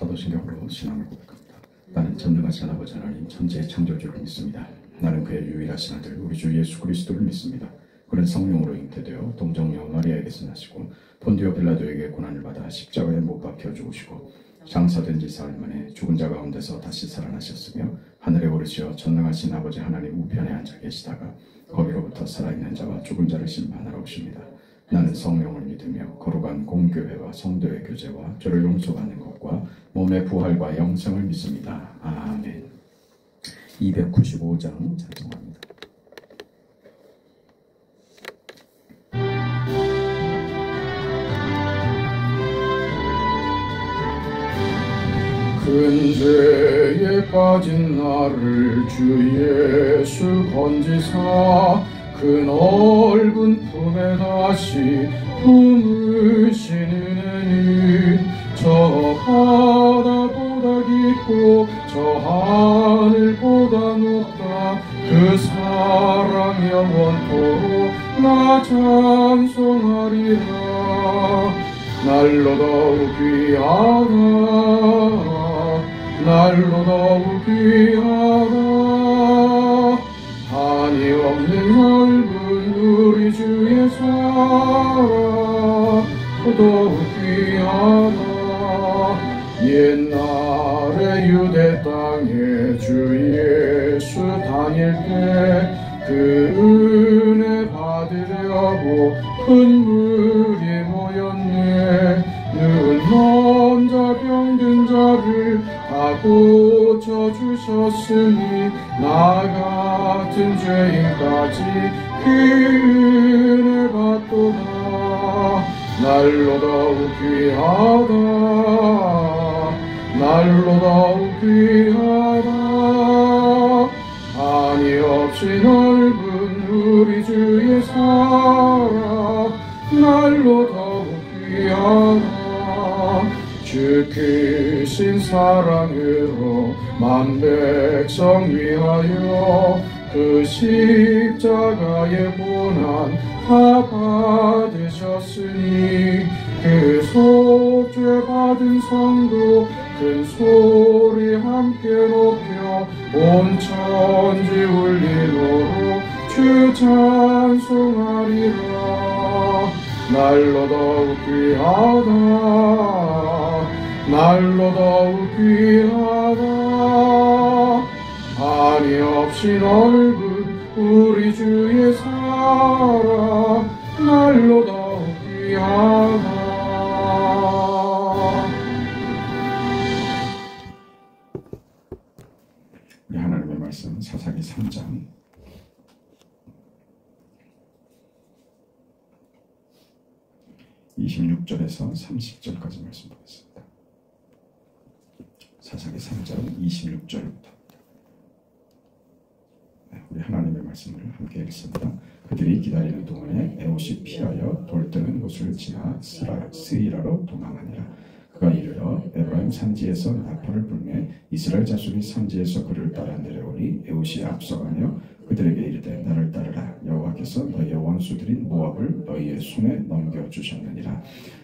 사도신경으로 신앙을 고백합니다. 나는 전능하신 아버지 하나님 천지의 창조주를 믿습니다. 나는 그의 유일하신 아들 우리 주 예수 그리스도를 믿습니다. 그는 성령으로 잉태되어 동정녀 마리아에게서 나시고 본디오 빌라도에게 고난을 받아 십자가에 못 박혀 죽으시고 장사된 지 사흘 만에 죽은 자 가운데서 다시 살아나셨으며 하늘에 오르시어 전능하신 아버지 하나님 우편에 앉아 계시다가 거기로부터 살아있는 자와 죽은 자를 심판하러 오십니다. 나는 성령을 믿으며 거룩한 공교회와 성도의 교제와 죄를 용서받는 것과 몸의 부활과 영생을 믿습니다. 아멘. 295장 찬송합니다. 큰 죄에 빠진 나를 주 예수 건지사 그 넓은 품에 다시 품으시는 은혜는 저 바다보다 깊고 저 하늘보다 높다. 그 사랑 영원토록 나 찬송하리라. 날로 더욱 귀하다. 날로 더욱 귀하다. 한이 없는 넓은 우리 주의 사랑 더욱 귀하다. 옛날에 유대 땅에 주 예수 다닐 때 그 은혜 받으려고 큰 물이 모였네. 눈먼 자 병든 자를 다 고쳐주셨으니 나 같은 죄인까지 그 은혜 받도다. 날로 더욱 귀하다. 날로 더욱 귀하다. 한이 없이 넓은 우리 주의 사랑 날로 더욱 귀하다. 주 크신 사랑으로 만 백성 위하여 그 십자가의 고난 다 받으셨으니 그 속죄 받은 성도 큰 소리 함께 높여 온 천지 울리도록 주 찬송하리라. 날로 더욱 귀하다. 날로 더욱 귀하다. 한이 없이 넓은 우리 주의 사랑 날로 더욱 귀하다. 우리 하나님의 말씀 사사기 3장 26절에서 30절까지 말씀 보겠습니다. 사사기 3장 26절부터 우리 하나님의 말씀을 함께 읽습니다. 그들이 기다리는 동안에 에봇이 피하여 돌 뜨는 곳을 지나 스이라로 도망하니라. 그가 이르러 에브라임 산지에서 나팔을 불매 이스라엘 자손이 산지에서 그를 따라 내려오니 에봇이 앞서가며 그들에게 이르되 나를 따르라. 여호와께서 너희의 원수들인 모압을 너희의 손에 넘겨주셨느니라.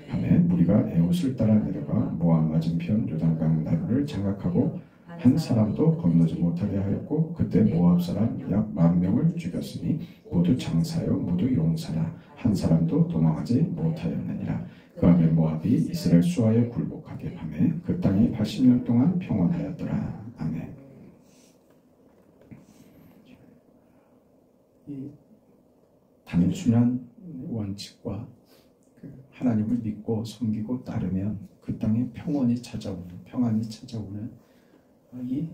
하매 무리가 에봇을 따라 내려가 모압 맞은편 요단강 나루를 장악하고 한 사람도 건너지 못하게 하였고 그때 모압 사람 약 10,000명을 죽였으니 모두 장사요 모두 용사라. 한 사람도 도망하지 못하였느니라. 그하며 모압이 이스라엘 수하여 굴복하게 하매 그 땅이 80년 동안 평안하였더라. 아멘. 이 단순한 원칙과 하나님을 믿고 섬기고 따르면 그 땅에 평안이 찾아오는 이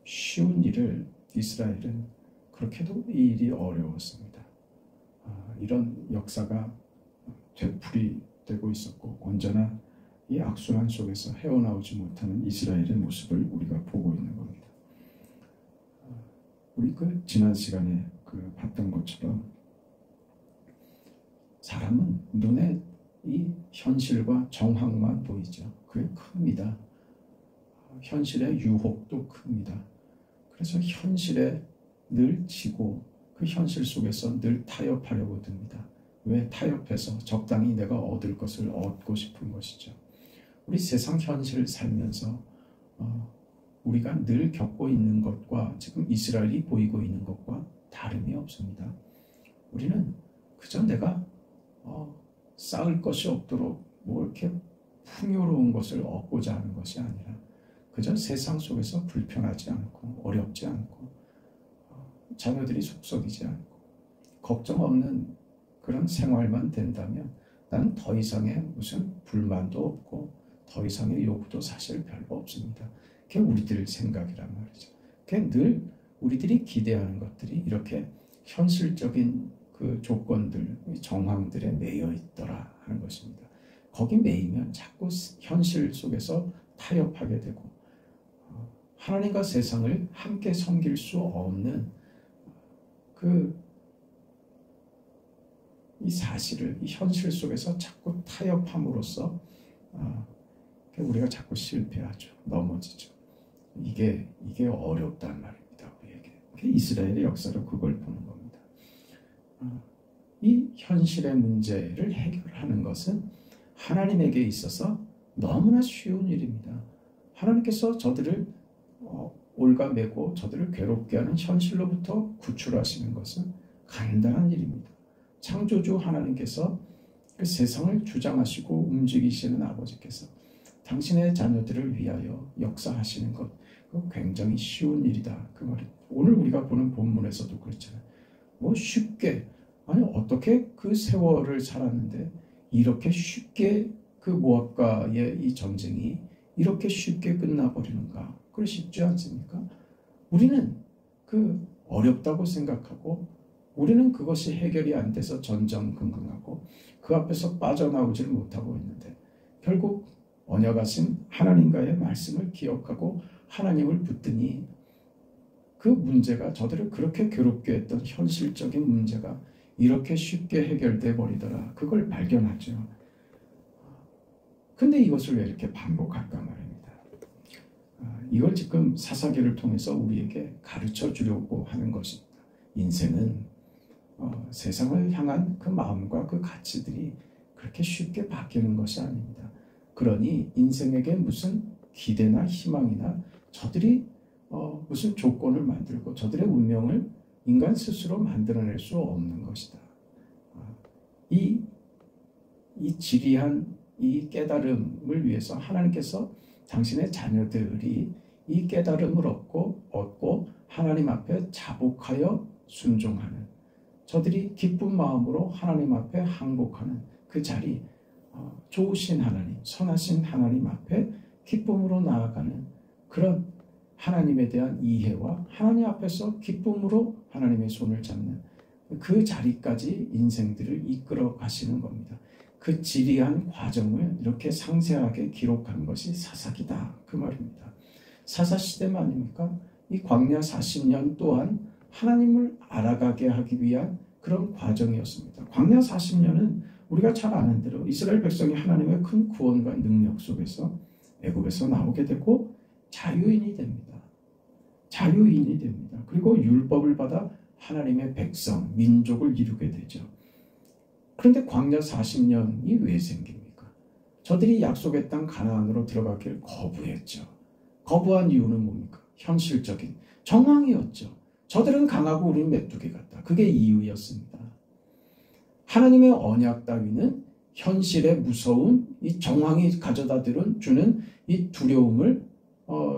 쉬운 일을 이스라엘은 그렇게도 이 일이 어려웠습니다. 이런 역사가 되풀이되고 있었고 언제나 이 악순환 속에서 헤어나오지 못하는 이스라엘의 모습을 우리가 보고 있는 겁니다. 우리 지난 시간에 봤던 것처럼 사람은 눈에 이 현실과 정황만 보이죠. 그게 큽니다. 현실의 유혹도 큽니다. 그래서 현실에 늘 지고 그 현실 속에서 늘 타협하려고 듭니다. 왜 타협해서 적당히 내가 얻을 것을 얻고 싶은 것이죠. 우리 세상 현실을 살면서 우리가 늘 겪고 있는 것과 지금 이스라엘이 보이고 있는 것과 다름이 없습니다. 우리는 그저 내가 쌓을 것이 없도록 뭐 이렇게 풍요로운 것을 얻고자 하는 것이 아니라 그저 세상 속에서 불편하지 않고 어렵지 않고 자녀들이 속썩이지 않고 걱정 없는 그런 생활만 된다면 나는 더 이상의 무슨 불만도 없고 더 이상의 요구도 사실 별거 없습니다. 그게 우리들 생각이란 말이죠. 그게 늘 우리들이 기대하는 것들이 이렇게 현실적인 그 조건들, 정황들에 매여 있더라 하는 것입니다. 거기 매이면 자꾸 현실 속에서 타협하게 되고 하나님과 세상을 함께 섬길 수 없는 이 사실을 이 현실 속에서 자꾸 타협함으로써 우리가 자꾸 실패하죠. 넘어지죠. 이게 어렵단 말입니다. 우리에게. 이스라엘의 역사로 그걸 보는 겁니다. 이 현실의 문제를 해결하는 것은 하나님에게 있어서 너무나 쉬운 일입니다. 하나님께서 저들을 올가매고 저들을 괴롭게 하는 현실로부터 구출하시는 것은 간단한 일입니다. 창조주 하나님께서 그 세상을 주장하시고 움직이시는 아버지께서 당신의 자녀들을 위하여 역사하시는 것, 그거 굉장히 쉬운 일이다. 그 말입니다. 오늘 우리가 보는 본문에서도 그렇잖아요. 뭐 쉽게, 아니 어떻게 그 세월을 살았는데 이렇게 쉽게 그 모압과의 이 전쟁이 이렇게 쉽게 끝나버리는가? 그게 쉽지 않습니까? 우리는 그 어렵다고 생각하고 우리는 그것이 해결이 안 돼서 전전긍긍하고 그 앞에서 빠져나오지를 못하고 있는데 결국 언약하신 하나님과의 말씀을 기억하고 하나님을 붙드니 그 문제가 저들을 그렇게 괴롭게 했던 현실적인 문제가 이렇게 쉽게 해결돼 버리더라. 그걸 발견하죠. 근데 이것을 왜 이렇게 반복할까 말입니다. 이걸 지금 사사기를 통해서 우리에게 가르쳐 주려고 하는 것입니다. 인생은 세상을 향한 그 마음과 그 가치들이 그렇게 쉽게 바뀌는 것이 아닙니다. 그러니 인생에게 무슨 기대나 희망이나 저들이 무슨 조건을 만들고 저들의 운명을 인간 스스로 만들어낼 수 없는 것이다. 이 지리한 이 깨달음을 위해서 하나님께서 당신의 자녀들이 이 깨달음을 얻고 하나님 앞에 자복하여 순종하는 저들이 기쁜 마음으로 하나님 앞에 항복하는 그 자리, 좋으신 하나님, 선하신 하나님 앞에 기쁨으로 나아가는 그런 하나님에 대한 이해와 하나님 앞에서 기쁨으로 하나님의 손을 잡는 그 자리까지 인생들을 이끌어 가시는 겁니다. 그 지리한 과정을 이렇게 상세하게 기록한 것이 사사기다. 그 말입니다. 사사시대만입니까? 이 광야 40년 또한 하나님을 알아가게 하기 위한 그런 과정이었습니다. 광야 40년은 우리가 잘 아는 대로 이스라엘 백성이 하나님의 큰 구원과 능력 속에서 애굽에서 나오게 되고 자유인이 됩니다. 자유인이 됩니다. 그리고 율법을 받아 하나님의 백성, 민족을 이루게 되죠. 그런데 광야 40년이 왜 생깁니까? 저들이 약속의 땅 가나안으로 들어가길 거부했죠. 거부한 이유는 뭡니까? 현실적인 정황이었죠. 저들은 강하고 우리는 메뚜기 같다. 그게 이유였습니다. 하나님의 언약 따위는 현실의 무서운 이 정황이 가져다 주는 이 두려움을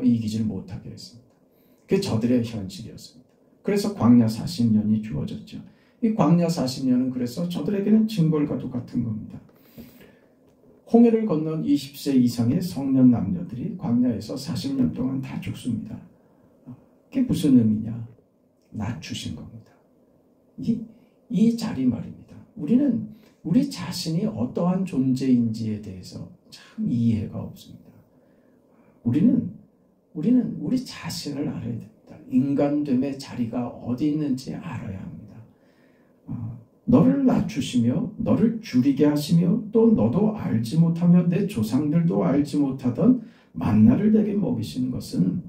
이기질 못하게 했습니다. 그게 저들의 현실이었습니다. 그래서 광야 40년이 주어졌죠. 이 광야 40년은 그래서 저들에게는 징벌과도 같은 겁니다. 홍해를 건넌 20세 이상의 성년 남녀들이 광야에서 40년 동안 다 죽습니다. 그게 무슨 의미냐? 낮추신 겁니다. 이 자리 말입니다. 우리는 우리 자신이 어떠한 존재인지에 대해서 참 이해가 없습니다. 우리는 우리 자신을 알아야 됩니다. 인간됨의 자리가 어디 있는지 알아야 합니다. 너를 낮추시며 너를 줄이게 하시며 또 너도 알지 못하며 내 조상들도 알지 못하던 만나를 내게 먹이신 것은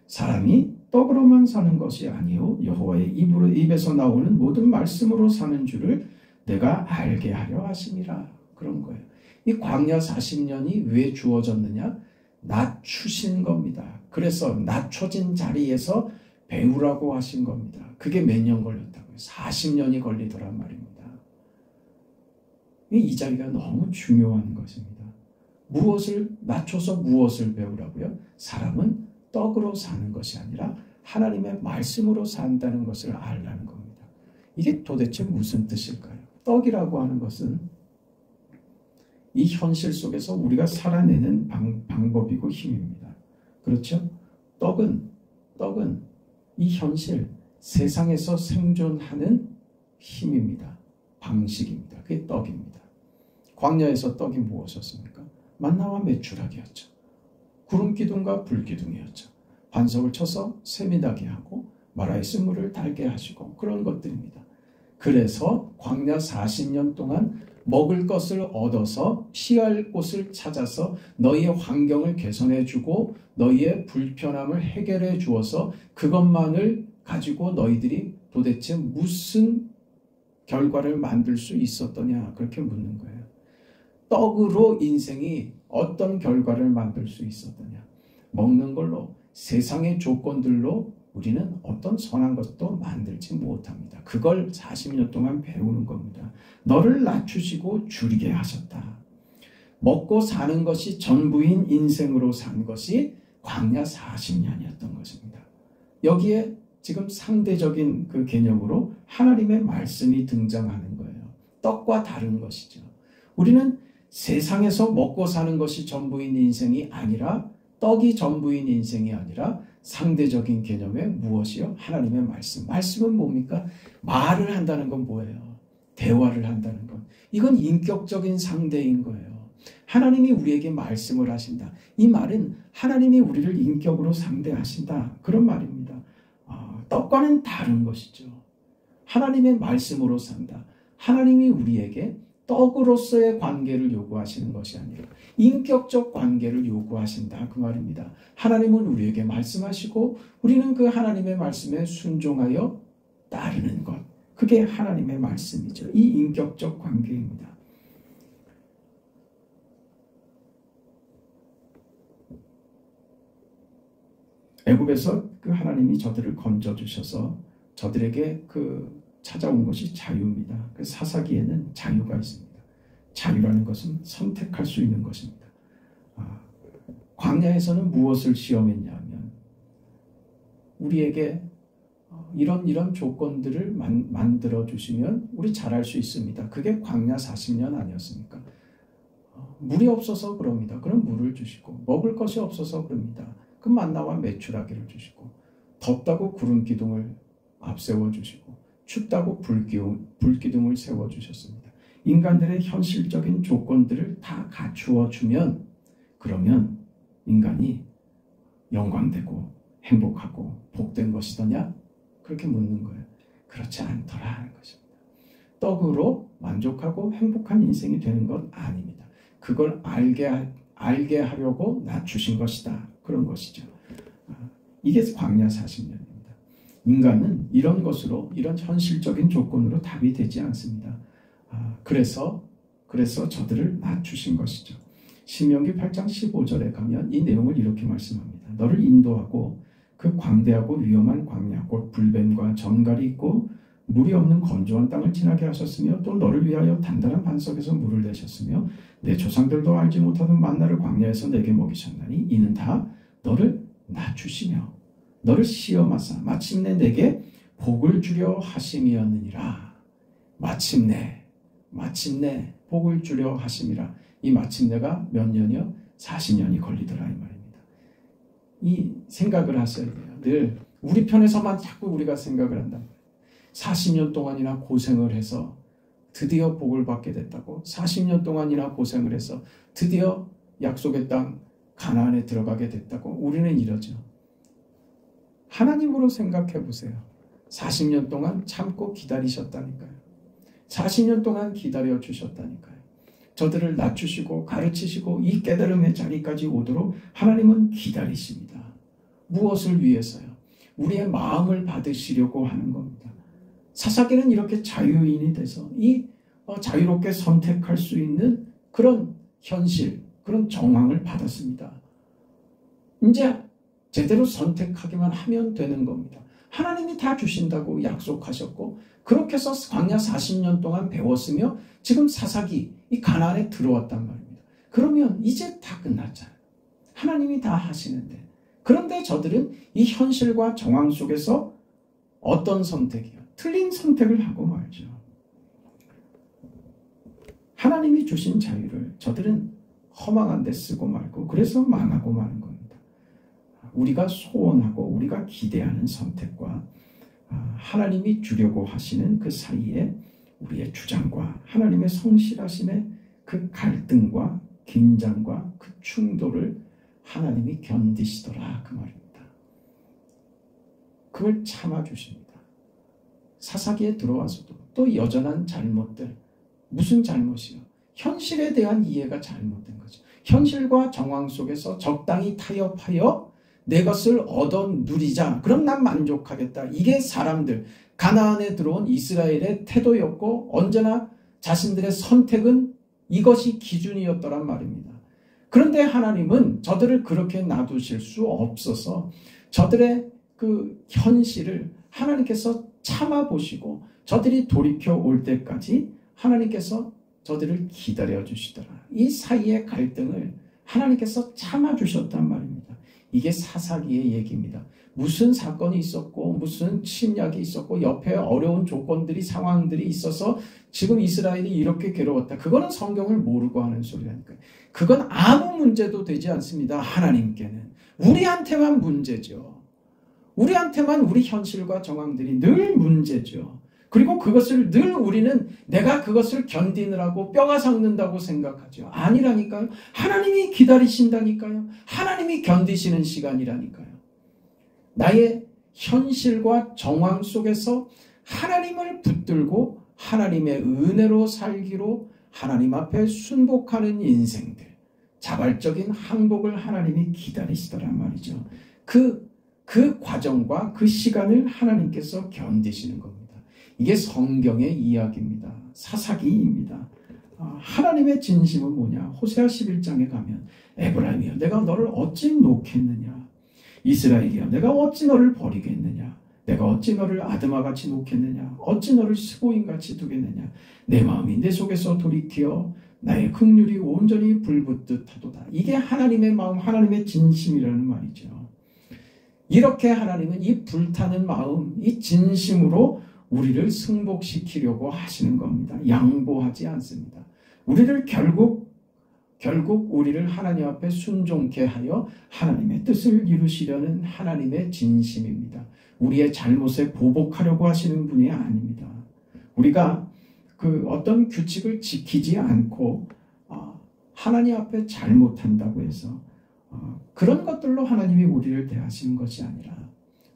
사람이 떡으로만 사는 것이 아니요 여호와의 입에서 나오는 모든 말씀으로 사는 줄을 내가 알게 하려 하심이라. 그런 거예요. 이 광야 40년이 왜 주어졌느냐? 낮추신 겁니다. 그래서 낮춰진 자리에서 배우라고 하신 겁니다. 그게 몇 년 걸렸다고요? 40년이 걸리더란 말입니다. 이 자리가 너무 중요한 것입니다. 무엇을 낮춰서 무엇을 배우라고요? 사람은 떡으로 사는 것이 아니라 하나님의 말씀으로 산다는 것을 알라는 겁니다. 이게 도대체 무슨 뜻일까요? 떡이라고 하는 것은 이 현실 속에서 우리가 살아내는 방법이고 힘입니다. 그렇죠? 떡은 이 현실, 세상에서 생존하는 힘입니다. 방식입니다. 그게 떡입니다. 광야에서 떡이 무엇이었습니까? 만나와 메추라기였죠. 구름기둥과 불기둥이었죠. 반석을 쳐서 샘이 나게 하고 마라의 쓴물을 달게 하시고 그런 것들입니다. 그래서 광야 40년 동안 먹을 것을 얻어서 피할 곳을 찾아서 너희의 환경을 개선해 주고 너희의 불편함을 해결해 주어서 그것만을 가지고 너희들이 도대체 무슨 결과를 만들 수 있었더냐 그렇게 묻는 거예요. 떡으로 인생이 어떤 결과를 만들 수 있었더냐. 먹는 걸로 세상의 조건들로 우리는 어떤 선한 것도 만들지 못합니다. 그걸 40년 동안 배우는 겁니다. 너를 낮추시고 줄이게 하셨다. 먹고 사는 것이 전부인 인생으로 산 것이 광야 40년이었던 것입니다. 여기에 지금 상대적인 그 개념으로 하나님의 말씀이 등장하는 거예요. 떡과 다른 것이죠. 우리는 세상에서 먹고 사는 것이 전부인 인생이 아니라 떡이 전부인 인생이 아니라 상대적인 개념의 무엇이요? 하나님의 말씀. 말씀은 뭡니까? 말을 한다는 건 뭐예요? 대화를 한다는 건. 이건 인격적인 상대인 거예요. 하나님이 우리에게 말씀을 하신다. 이 말은 하나님이 우리를 인격으로 상대하신다. 그런 말입니다. 떡과는 다른 것이죠. 하나님의 말씀으로 산다. 하나님이 우리에게 떡으로서의 관계를 요구하시는 것이 아니라 인격적 관계를 요구하신다. 그 말입니다. 하나님은 우리에게 말씀하시고 우리는 그 하나님의 말씀에 순종하여 따르는 것. 그게 하나님의 말씀이죠. 이 인격적 관계입니다. 애굽에서 그 하나님이 저들을 건져주셔서 저들에게 그 찾아온 것이 자유입니다. 그 사사기에는 자유가 있습니다. 자유라는 것은 선택할 수 있는 것입니다. 광야에서는 무엇을 시험했냐면 우리에게 이런 조건들을 만들어 주시면 우리 잘할 수 있습니다. 그게 광야 40년 아니었습니까? 물이 없어서 그럽니다. 그럼 물을 주시고 먹을 것이 없어서 그럽니다. 그 만나와 메추라기를 주시고 덥다고 구름 기둥을 앞세워 주시고 춥다고 불기둥을 세워주셨습니다. 인간들의 현실적인 조건들을 다 갖추어 주면 그러면 인간이 영광되고 행복하고 복된 것이더냐? 그렇게 묻는 거예요. 그렇지 않더라 하는 것입니다. 떡으로 만족하고 행복한 인생이 되는 건 아닙니다. 그걸 알게 하려고 낮추신 것이다. 그런 것이죠. 이게 광야 40년입니다. 인간은 이런 것으로 이런 현실적인 조건으로 답이 되지 않습니다. 그래서 저들을 낮추신 것이죠. 신명기 8장 15절에 가면 이 내용을 이렇게 말씀합니다. 너를 인도하고 그 광대하고 위험한 광야 곧 불뱀과 전갈이 있고 물이 없는 건조한 땅을 지나게 하셨으며 또 너를 위하여 단단한 반석에서 물을 내셨으며 내 조상들도 알지 못하던 만나를 광야에서 내게 먹이셨나니 이는 다 너를 낮추시며 너를 시험하사 마침내 내게 복을 주려 하심이었느니라. 마침내 복을 주려 하심이라. 이 마침내가 몇 년이요? 40년이 걸리더라 이 말입니다. 이 생각을 하셔야 돼요. 늘 우리 편에서만 자꾸 우리가 생각을 한다. 40년 동안이나 고생을 해서 드디어 복을 받게 됐다고. 40년 동안이나 고생을 해서 드디어 약속의 땅 가나안에 들어가게 됐다고. 우리는 이러죠. 하나님으로 생각해 보세요. 40년 동안 참고 기다리셨다니까요. 40년 동안 기다려 주셨다니까요. 저들을 낮추시고 가르치시고 이 깨달음의 자리까지 오도록 하나님은 기다리십니다. 무엇을 위해서요? 우리의 마음을 받으시려고 하는 겁니다. 사사기는 이렇게 자유인이 돼서 이 자유롭게 선택할 수 있는 그런 현실, 그런 정황을 받았습니다. 이제 제대로 선택하기만 하면 되는 겁니다. 하나님이 다 주신다고 약속하셨고 그렇게 해서 광야 40년 동안 배웠으며 지금 사사기 이 가나안에 들어왔단 말입니다. 그러면 이제 다 끝났잖아요. 하나님이 다 하시는데. 그런데 저들은 이 현실과 정황 속에서 어떤 선택이요? 틀린 선택을 하고 말죠. 하나님이 주신 자유를 저들은 허망한 데 쓰고 말고 그래서 망하고 마는 겁니다. 우리가 소원하고 우리가 기대하는 선택과 하나님이 주려고 하시는 그 사이에 우리의 주장과 하나님의 성실하심의 그 갈등과 긴장과 그 충돌을 하나님이 견디시더라 그 말입니다. 그걸 참아주십니다. 사사기에 들어와서도 또 여전한 잘못들, 무슨 잘못이요? 현실에 대한 이해가 잘못된 거죠. 현실과 정황 속에서 적당히 타협하여 내 것을 얻어 누리자. 그럼 난 만족하겠다. 이게 사람들, 가나안에 들어온 이스라엘의 태도였고 언제나 자신들의 선택은 이것이 기준이었더란 말입니다. 그런데 하나님은 저들을 그렇게 놔두실 수 없어서 저들의 그 현실을 하나님께서 참아보시고 저들이 돌이켜 올 때까지 하나님께서 저들을 기다려 주시더라. 이 사이의 갈등을 하나님께서 참아주셨단 말입니다. 이게 사사기의 얘기입니다. 무슨 사건이 있었고 무슨 침략이 있었고 옆에 어려운 조건들이 상황들이 있어서 지금 이스라엘이 이렇게 괴로웠다. 그거는 성경을 모르고 하는 소리라니까요. 그건 아무 문제도 되지 않습니다. 하나님께는. 우리한테만 문제죠. 우리한테만 우리 현실과 정황들이 늘 문제죠. 그리고 그것을 늘 우리는 내가 그것을 견디느라고 뼈가 삭는다고 생각하죠. 아니라니까요. 하나님이 기다리신다니까요. 하나님이 견디시는 시간이라니까요. 나의 현실과 정황 속에서 하나님을 붙들고 하나님의 은혜로 살기로 하나님 앞에 순복하는 인생들, 자발적인 항복을 하나님이 기다리시더란 말이죠. 그 과정과 그 시간을 하나님께서 견디시는 겁니다. 이게 성경의 이야기입니다. 사사기입니다. 하나님의 진심은 뭐냐? 호세아 11장에 가면 에브라임이여 내가 너를 어찌 놓겠느냐? 이스라엘이여 내가 어찌 너를 버리겠느냐? 내가 어찌 너를 아드마같이 놓겠느냐? 어찌 너를 스보임같이 두겠느냐? 내 마음이 내 속에서 돌이키어 나의 긍휼이 온전히 불붙듯 하도다. 이게 하나님의 마음, 하나님의 진심이라는 말이죠. 이렇게 하나님은 이 불타는 마음, 이 진심으로 우리를 승복시키려고 하시는 겁니다. 양보하지 않습니다. 우리를 결국 우리를 하나님 앞에 순종케 하여 하나님의 뜻을 이루시려는 하나님의 진심입니다. 우리의 잘못에 보복하려고 하시는 분이 아닙니다. 우리가 그 어떤 규칙을 지키지 않고 하나님 앞에 잘못한다고 해서 그런 것들로 하나님이 우리를 대하시는 것이 아니라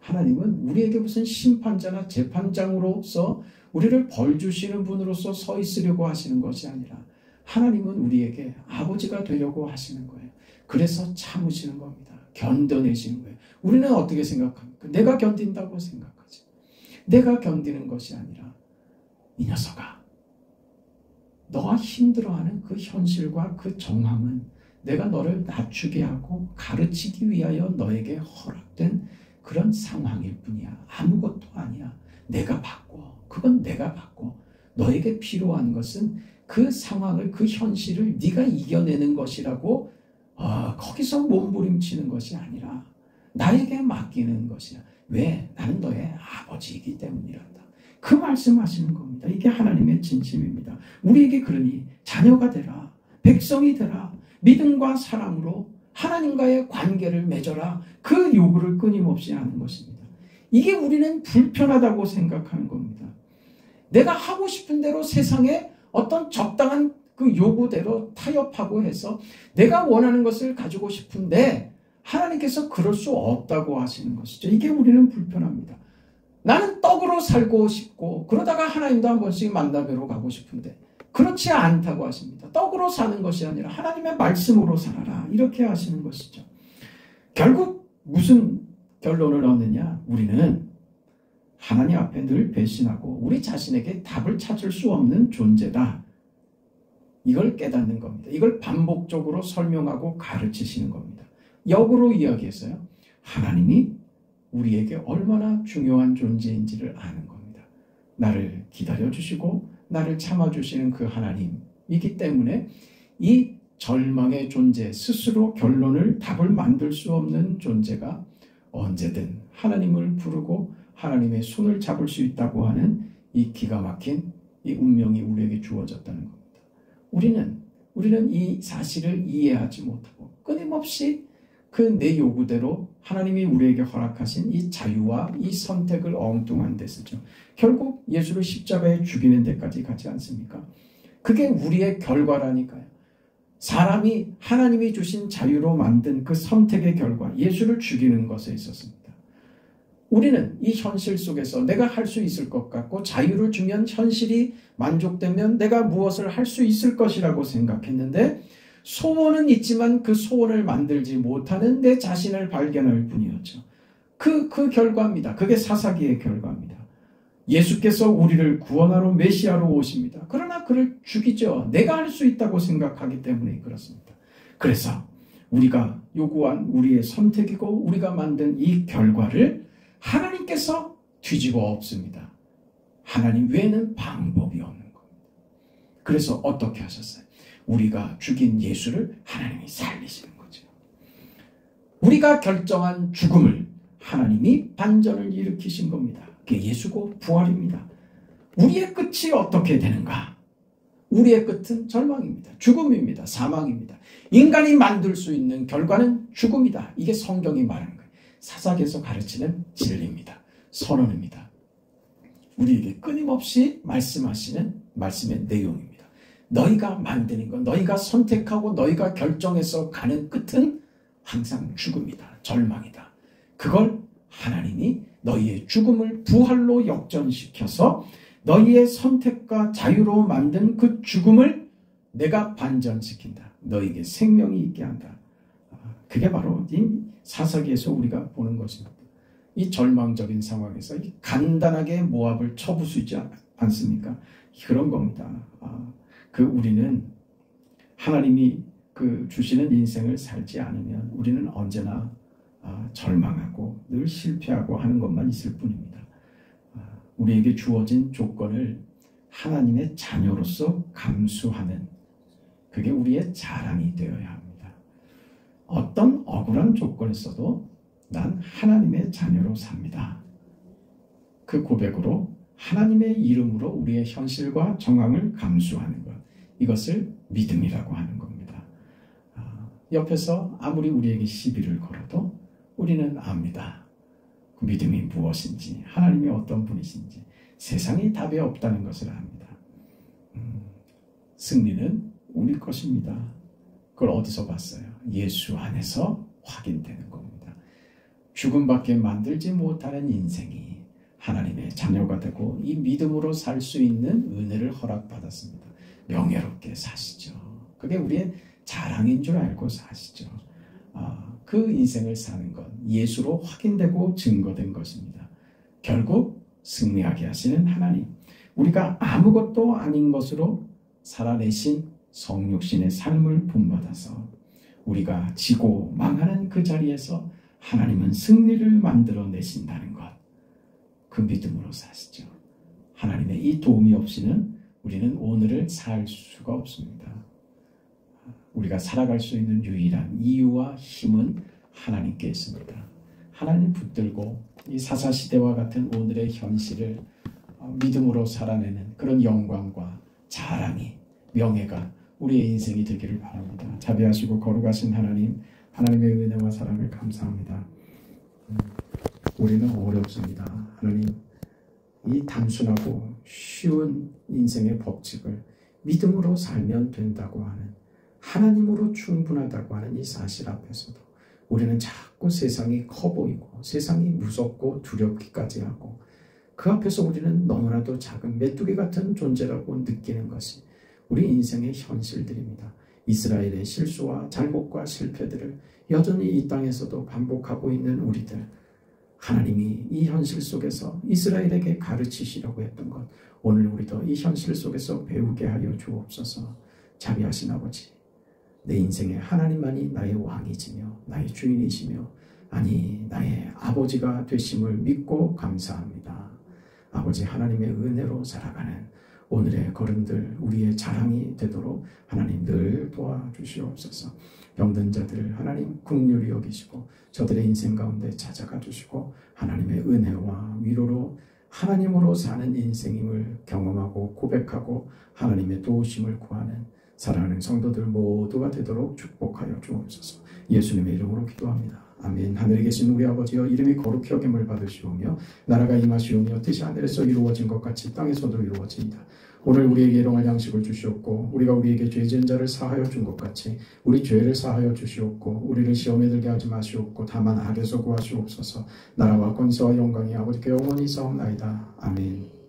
하나님은 우리에게 무슨 심판자나 재판장으로서 우리를 벌 주시는 분으로서 서 있으려고 하시는 것이 아니라 하나님은 우리에게 아버지가 되려고 하시는 거예요. 그래서 참으시는 겁니다. 견뎌내시는 거예요. 우리는 어떻게 생각합니까? 내가 견딘다고 생각하지. 내가 견디는 것이 아니라 이 녀석아, 너가 힘들어하는 그 현실과 그 정황은 내가 너를 낮추게 하고 가르치기 위하여 너에게 허락된 그런 상황일 뿐이야. 아무것도 아니야. 내가 바꿔. 그건 내가 바꿔. 너에게 필요한 것은 그 상황을, 그 현실을 네가 이겨내는 것이라고 거기서 몸부림치는 것이 아니라 나에게 맡기는 것이야. 왜? 나는 너의 아버지이기 때문이란다. 그 말씀하시는 겁니다. 이게 하나님의 진심입니다. 우리에게 그러니 자녀가 되라. 백성이 되라. 믿음과 사랑으로 하나님과의 관계를 맺어라. 그 요구를 끊임없이 하는 것입니다. 이게 우리는 불편하다고 생각하는 겁니다. 내가 하고 싶은 대로 세상에 어떤 적당한 그 요구대로 타협하고 해서 내가 원하는 것을 가지고 싶은데 하나님께서 그럴 수 없다고 하시는 것이죠. 이게 우리는 불편합니다. 나는 떡으로 살고 싶고 그러다가 하나님도 한 번씩 만나뵈러 가고 싶은데 그렇지 않다고 하십니다. 떡으로 사는 것이 아니라 하나님의 말씀으로 살아라. 이렇게 하시는 것이죠. 결국 무슨 결론을 얻느냐? 우리는 하나님 앞에 늘 배신하고 우리 자신에게 답을 찾을 수 없는 존재다. 이걸 깨닫는 겁니다. 이걸 반복적으로 설명하고 가르치시는 겁니다. 역으로 이야기해서요. 하나님이 우리에게 얼마나 중요한 존재인지를 아는 겁니다. 나를 기다려주시고 나를 참아주시는 그 하나님이기 때문에 이 절망의 존재, 스스로 결론을, 답을 만들 수 없는 존재가 언제든 하나님을 부르고 하나님의 손을 잡을 수 있다고 하는 이 기가 막힌 이 운명이 우리에게 주어졌다는 겁니다. 우리는 이 사실을 이해하지 못하고 끊임없이 그 내 요구대로 하나님이 우리에게 허락하신 이 자유와 이 선택을 엉뚱한 데 쓰죠. 결국 예수를 십자가에 죽이는 데까지 가지 않습니까? 그게 우리의 결과라니까요. 사람이 하나님이 주신 자유로 만든 그 선택의 결과, 예수를 죽이는 것에 있었습니다. 우리는 이 현실 속에서 내가 할 수 있을 것 같고 자유를 주면 현실이 만족되면 내가 무엇을 할 수 있을 것이라고 생각했는데 소원은 있지만 그 소원을 만들지 못하는 내 자신을 발견할 뿐이었죠. 그 결과입니다. 그게 사사기의 결과입니다. 예수께서 우리를 구원하러 메시아로 오십니다. 그러나 그를 죽이죠. 내가 할 수 있다고 생각하기 때문에 그렇습니다. 그래서 우리가 요구한 우리의 선택이고 우리가 만든 이 결과를 하나님께서 뒤집어 엎습니다. 하나님 외에는 방법이 없는 겁니다. 그래서 어떻게 하셨어요? 우리가 죽인 예수를 하나님이 살리시는 거죠. 우리가 결정한 죽음을 하나님이 반전을 일으키신 겁니다. 그게 예수고 부활입니다. 우리의 끝이 어떻게 되는가? 우리의 끝은 절망입니다. 죽음입니다. 사망입니다. 인간이 만들 수 있는 결과는 죽음이다. 이게 성경이 말하는 거예요. 사사기에서 가르치는 진리입니다. 선언입니다. 우리에게 끊임없이 말씀하시는 말씀의 내용입니다. 너희가 만드는 것, 너희가 선택하고 너희가 결정해서 가는 끝은 항상 죽음이다. 절망이다. 그걸 하나님이 너희의 죽음을 부활로 역전시켜서 너희의 선택과 자유로 만든 그 죽음을 내가 반전시킨다. 너희에게 생명이 있게 한다. 그게 바로 이 사사기에서 우리가 보는 것입니다. 이 절망적인 상황에서 간단하게 모압을 쳐부수지 않습니까? 그런 겁니다. 우리는 하나님이 주시는 인생을 살지 않으면 우리는 언제나 절망하고 늘 실패하고 하는 것만 있을 뿐입니다. 우리에게 주어진 조건을 하나님의 자녀로서 감수하는 그게 우리의 자랑이 되어야 합니다. 어떤 억울한 조건에서도 난 하나님의 자녀로 삽니다. 그 고백으로 하나님의 이름으로 우리의 현실과 정황을 감수하는 것, 이것을 믿음이라고 하는 겁니다. 옆에서 아무리 우리에게 시비를 걸어도 우리는 압니다. 그 믿음이 무엇인지, 하나님이 어떤 분이신지, 세상에 답이 없다는 것을 압니다. 승리는 우리 것입니다. 그걸 어디서 봤어요? 예수 안에서 확인되는 겁니다. 죽음밖에 만들지 못하는 인생이 하나님의 자녀가 되고 이 믿음으로 살 수 있는 은혜를 허락받았습니다. 명예롭게 사시죠. 그게 우리의 자랑인 줄 알고 사시죠. 그 인생을 사는 것, 예수로 확인되고 증거된 것입니다. 결국 승리하게 하시는 하나님, 우리가 아무것도 아닌 것으로 살아내신 성육신의 삶을 본받아서 우리가 지고 망하는 그 자리에서 하나님은 승리를 만들어내신다는 것, 그 믿음으로 사시죠. 하나님의 이 도움이 없이는 우리는 오늘을 살 수가 없습니다. 우리가 살아갈 수 있는 유일한 이유와 힘은 하나님께 있습니다. 하나님 붙들고 이 사사시대와 같은 오늘의 현실을 믿음으로 살아내는 그런 영광과 자랑이, 명예가 우리의 인생이 되기를 바랍니다. 자비하시고 거룩하신 하나님, 하나님의 은혜와 사랑을 감사합니다. 우리는 어렵습니다. 하나님, 이 단순하고 쉬운 인생의 법칙을 믿음으로 살면 된다고 하는, 하나님으로 충분하다고 하는 이 사실 앞에서도 우리는 자꾸 세상이 커 보이고 세상이 무섭고 두렵기까지 하고 그 앞에서 우리는 너무나도 작은 메뚜기 같은 존재라고 느끼는 것이 우리 인생의 현실들입니다. 이스라엘의 실수와 잘못과 실패들을 여전히 이 땅에서도 반복하고 있는 우리들, 하나님이 이 현실 속에서 이스라엘에게 가르치시려고 했던 것, 오늘 우리도 이 현실 속에서 배우게 하여 주옵소서. 자비하신 아버지, 내 인생에 하나님만이 나의 왕이시며 나의 주인이시며 아니 나의 아버지가 되심을 믿고 감사합니다. 아버지, 하나님의 은혜로 살아가는 오늘의 걸음들 우리의 자랑이 되도록 하나님 늘 도와주시옵소서. 병든 자들을 하나님 긍휼히 여기시고 저들의 인생 가운데 찾아가 주시고 하나님의 은혜와 위로로 하나님으로 사는 인생임을 경험하고 고백하고 하나님의 도우심을 구하는 사랑하는 성도들 모두가 되도록 축복하여 주옵소서. 예수님의 이름으로 기도합니다. 아멘. 하늘에 계신 우리 아버지여, 이름이 거룩히 여김을 받으시오며 나라가 임하시오며 뜻이 하늘에서 이루어진 것 같이 땅에서도 이루어지이다. 오늘 우리에게 일용할 양식을 주시옵고 우리가 우리에게 죄 지은 자를 사하여 준 것 같이 우리 죄를 사하여 주시옵고 우리를 시험에 들게 하지 마시옵고 다만 악에서 구하시옵소서. 나라와 권세와 영광이 아버지께 영원히 있사옵나이다. 아멘.